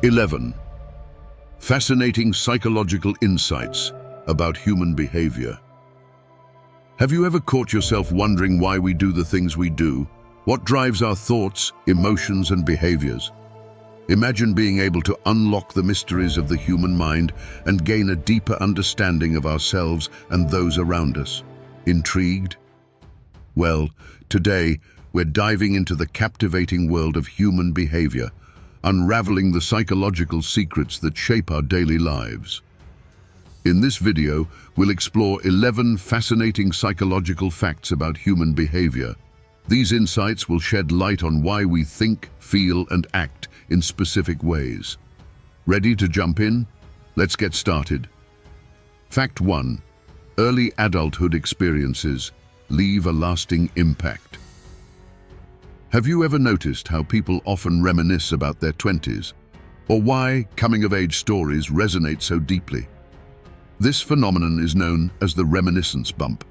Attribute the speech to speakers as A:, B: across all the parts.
A: 11. Fascinating psychological insights about human behavior. Have you ever caught yourself wondering why we do the things we do? What drives our thoughts, emotions, and behaviors? Imagine being able to unlock the mysteries of the human mind and gain a deeper understanding of ourselves and those around us. Intrigued? Well, today we're diving into the captivating world of human behavior, unraveling the psychological secrets that shape our daily lives. In this video, we'll explore 11 fascinating psychological facts about human behavior. These insights will shed light on why we think, feel, and act in specific ways. Ready to jump in? Let's get started. Fact 1. Early adulthood experiences leave a lasting impact. Have you ever noticed how people often reminisce about their 20s, or why coming-of-age stories resonate so deeply? This phenomenon is known as the reminiscence bump.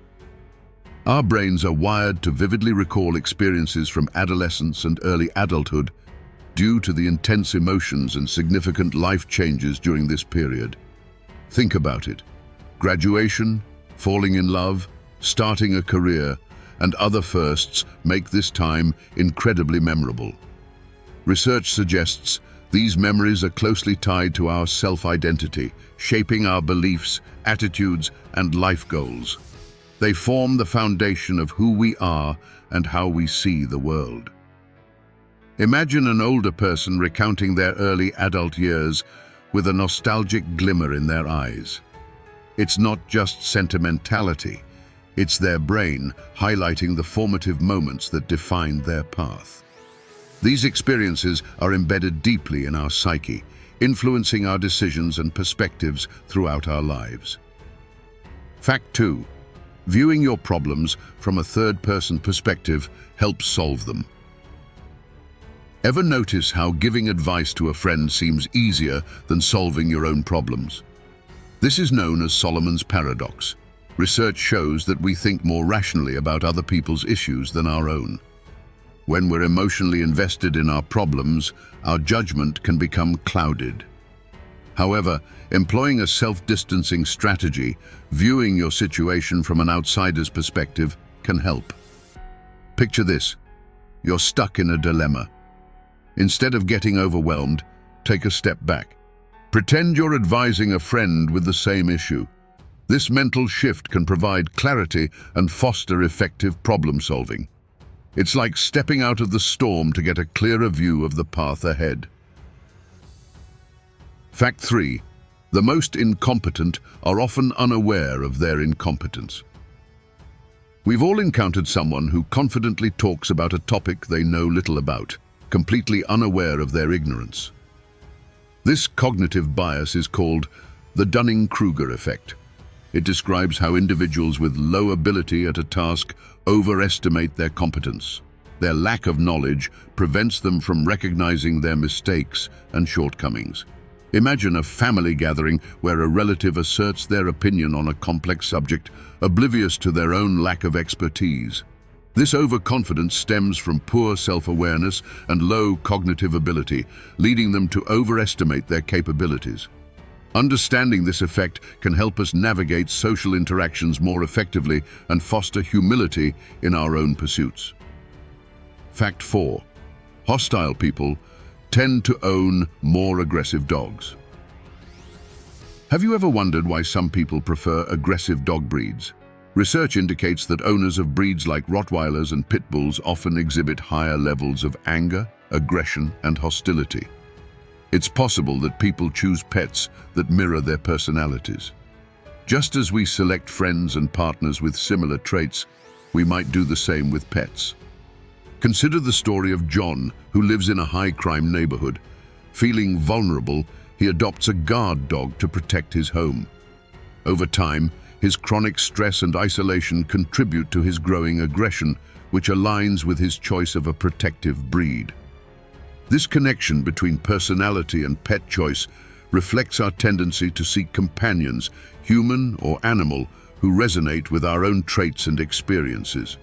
A: Our brains are wired to vividly recall experiences from adolescence and early adulthood due to the intense emotions and significant life changes during this period. Think about it. Graduation, falling in love, starting a career, and other firsts make this time incredibly memorable. Research suggests these memories are closely tied to our self-identity, shaping our beliefs, attitudes, and life goals. They form the foundation of who we are and how we see the world. Imagine an older person recounting their early adult years with a nostalgic glimmer in their eyes. It's not just sentimentality, it's their brain highlighting the formative moments that defined their path. These experiences are embedded deeply in our psyche, influencing our decisions and perspectives throughout our lives. Fact 2. Viewing your problems from a third-person perspective helps solve them. Ever notice how giving advice to a friend seems easier than solving your own problems? This is known as Solomon's paradox. Research shows that we think more rationally about other people's issues than our own. When we're emotionally invested in our problems, our judgment can become clouded. However, employing a self-distancing strategy, viewing your situation from an outsider's perspective, can help. Picture this. You're stuck in a dilemma. Instead of getting overwhelmed, take a step back. Pretend you're advising a friend with the same issue. This mental shift can provide clarity and foster effective problem-solving. It's like stepping out of the storm to get a clearer view of the path ahead. Fact 3. The most incompetent are often unaware of their incompetence. We've all encountered someone who confidently talks about a topic they know little about, completely unaware of their ignorance. This cognitive bias is called the Dunning-Kruger effect. It describes how individuals with low ability at a task overestimate their competence. Their lack of knowledge prevents them from recognizing their mistakes and shortcomings. Imagine a family gathering where a relative asserts their opinion on a complex subject, oblivious to their own lack of expertise. This overconfidence stems from poor self-awareness and low cognitive ability, leading them to overestimate their capabilities. Understanding this effect can help us navigate social interactions more effectively and foster humility in our own pursuits. Fact 4. Hostile people tend to own more aggressive dogs. Have you ever wondered why some people prefer aggressive dog breeds? Research indicates that owners of breeds like Rottweilers and Pit Bulls often exhibit higher levels of anger, aggression, and hostility. It's possible that people choose pets that mirror their personalities. Just as we select friends and partners with similar traits, we might do the same with pets. Consider the story of John, who lives in a high-crime neighborhood. Feeling vulnerable, he adopts a guard dog to protect his home. Over time, his chronic stress and isolation contribute to his growing aggression, which aligns with his choice of a protective breed. This connection between personality and pet choice reflects our tendency to seek companions, human or animal, who resonate with our own traits and experiences.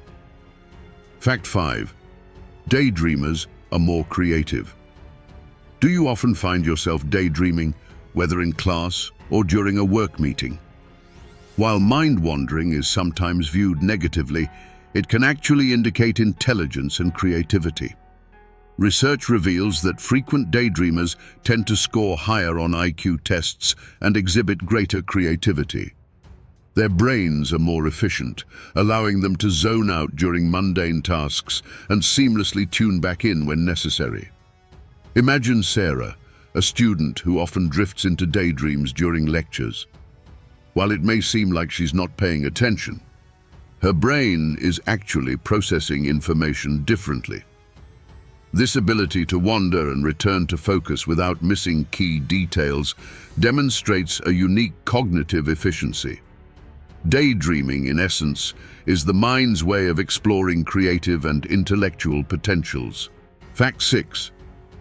A: Fact 5. Daydreamers are more creative. Do you often find yourself daydreaming, whether in class or during a work meeting? While mind-wandering is sometimes viewed negatively, it can actually indicate intelligence and creativity. Research reveals that frequent daydreamers tend to score higher on IQ tests and exhibit greater creativity. Their brains are more efficient, allowing them to zone out during mundane tasks and seamlessly tune back in when necessary. Imagine Sarah, a student who often drifts into daydreams during lectures. While it may seem like she's not paying attention, her brain is actually processing information differently. This ability to wander and return to focus without missing key details demonstrates a unique cognitive efficiency. Daydreaming, in essence, is the mind's way of exploring creative and intellectual potentials. Fact 6.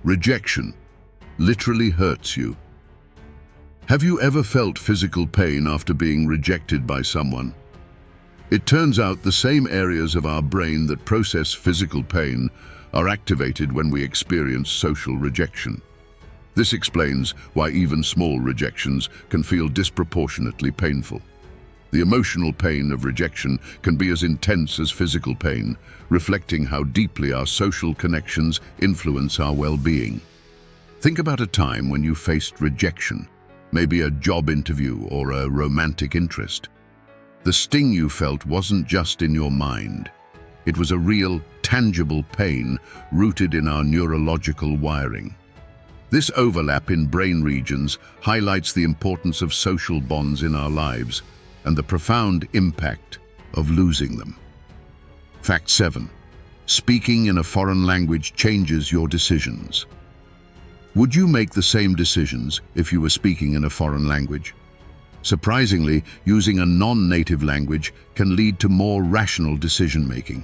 A: Rejection literally hurts you. Have you ever felt physical pain after being rejected by someone? It turns out the same areas of our brain that process physical pain are activated when we experience social rejection. This explains why even small rejections can feel disproportionately painful. The emotional pain of rejection can be as intense as physical pain, reflecting how deeply our social connections influence our well-being. Think about a time when you faced rejection, maybe a job interview or a romantic interest. The sting you felt wasn't just in your mind. It was a real, tangible pain rooted in our neurological wiring. This overlap in brain regions highlights the importance of social bonds in our lives and the profound impact of losing them. Fact 7. Speaking in a foreign language changes your decisions. Would you make the same decisions if you were speaking in a foreign language? Surprisingly, using a non-native language can lead to more rational decision-making.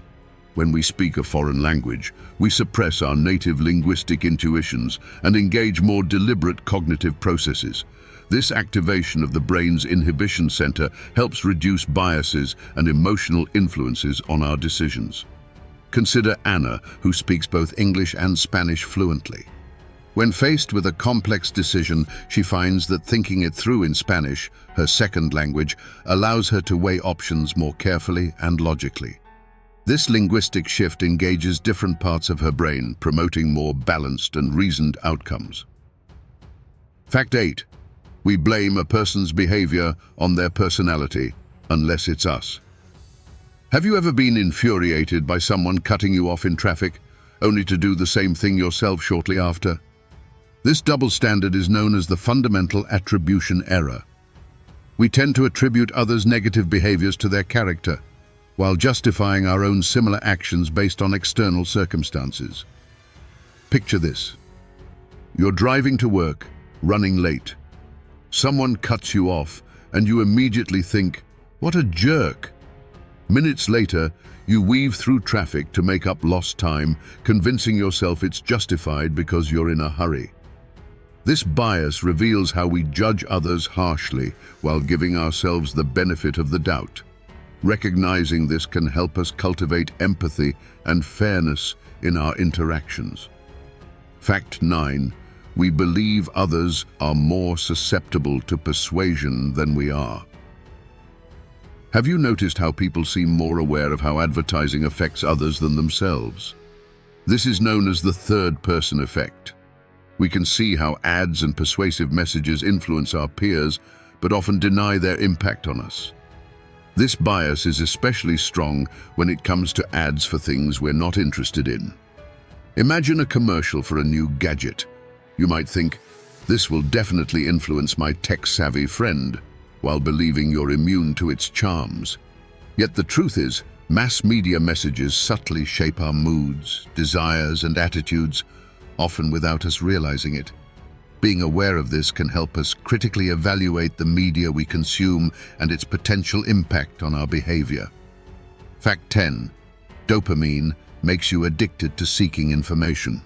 A: When we speak a foreign language, we suppress our native linguistic intuitions and engage more deliberate cognitive processes. This activation of the brain's inhibition center helps reduce biases and emotional influences on our decisions. Consider Anna, who speaks both English and Spanish fluently. When faced with a complex decision, she finds that thinking it through in Spanish, her second language, allows her to weigh options more carefully and logically. This linguistic shift engages different parts of her brain, promoting more balanced and reasoned outcomes. Fact 8. We blame a person's behavior on their personality, unless it's us. Have you ever been infuriated by someone cutting you off in traffic, only to do the same thing yourself shortly after? This double standard is known as the fundamental attribution error. We tend to attribute others' negative behaviors to their character, while justifying our own similar actions based on external circumstances. Picture this. You're driving to work, running late. Someone cuts you off, and you immediately think, "What a jerk." Minutes later, you weave through traffic to make up lost time, convincing yourself it's justified because you're in a hurry. This bias reveals how we judge others harshly while giving ourselves the benefit of the doubt. Recognizing this can help us cultivate empathy and fairness in our interactions. Fact 9. We believe others are more susceptible to persuasion than we are. Have you noticed how people seem more aware of how advertising affects others than themselves? This is known as the third-person effect. We can see how ads and persuasive messages influence our peers, but often deny their impact on us. This bias is especially strong when it comes to ads for things we're not interested in. Imagine a commercial for a new gadget. You might think, "This will definitely influence my tech-savvy friend," while believing you're immune to its charms. Yet the truth is, mass media messages subtly shape our moods, desires, and attitudes, often without us realizing it. Being aware of this can help us critically evaluate the media we consume and its potential impact on our behavior. Fact 10. Dopamine makes you addicted to seeking information.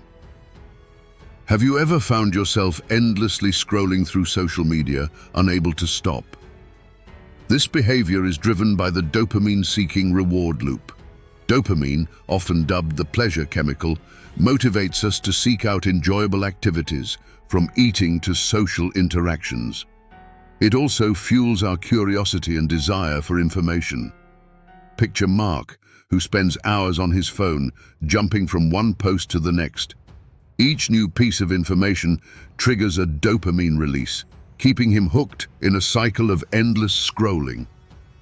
A: Have you ever found yourself endlessly scrolling through social media, unable to stop? This behavior is driven by the dopamine-seeking reward loop. Dopamine, often dubbed the pleasure chemical, motivates us to seek out enjoyable activities, from eating to social interactions. It also fuels our curiosity and desire for information. Picture Mark, who spends hours on his phone, jumping from one post to the next. Each new piece of information triggers a dopamine release, keeping him hooked in a cycle of endless scrolling.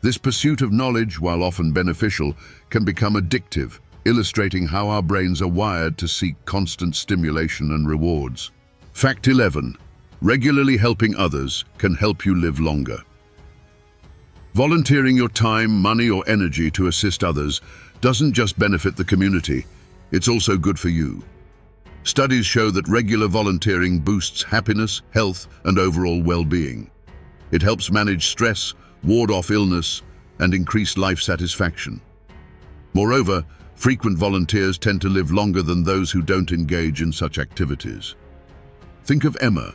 A: This pursuit of knowledge, while often beneficial, can become addictive, illustrating how our brains are wired to seek constant stimulation and rewards. Fact 11. Regularly helping others can help you live longer. Volunteering your time, money, or energy to assist others doesn't just benefit the community, it's also good for you. Studies show that regular volunteering boosts happiness, health, and overall well-being. It helps manage stress, ward off illness, and increase life satisfaction. Moreover, frequent volunteers tend to live longer than those who don't engage in such activities. Think of Emma,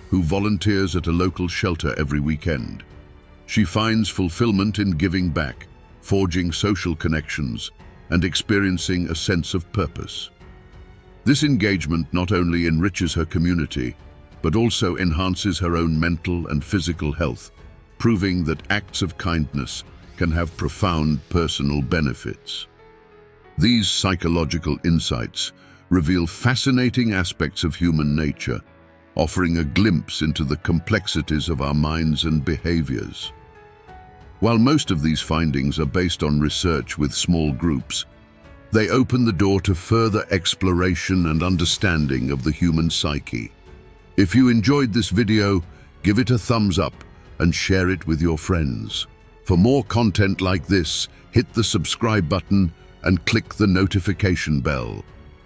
A: who volunteers at a local shelter every weekend. She finds fulfillment in giving back, forging social connections, and experiencing a sense of purpose. This engagement not only enriches her community, but also enhances her own mental and physical health, proving that acts of kindness can have profound personal benefits. These psychological insights reveal fascinating aspects of human nature, offering a glimpse into the complexities of our minds and behaviors. While most of these findings are based on research with small groups, they open the door to further exploration and understanding of the human psyche. If you enjoyed this video, give it a thumbs up and share it with your friends. For more content like this, hit the subscribe button and click the notification bell.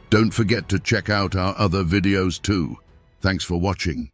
A: Don't forget to check out our other videos too. Thanks for watching.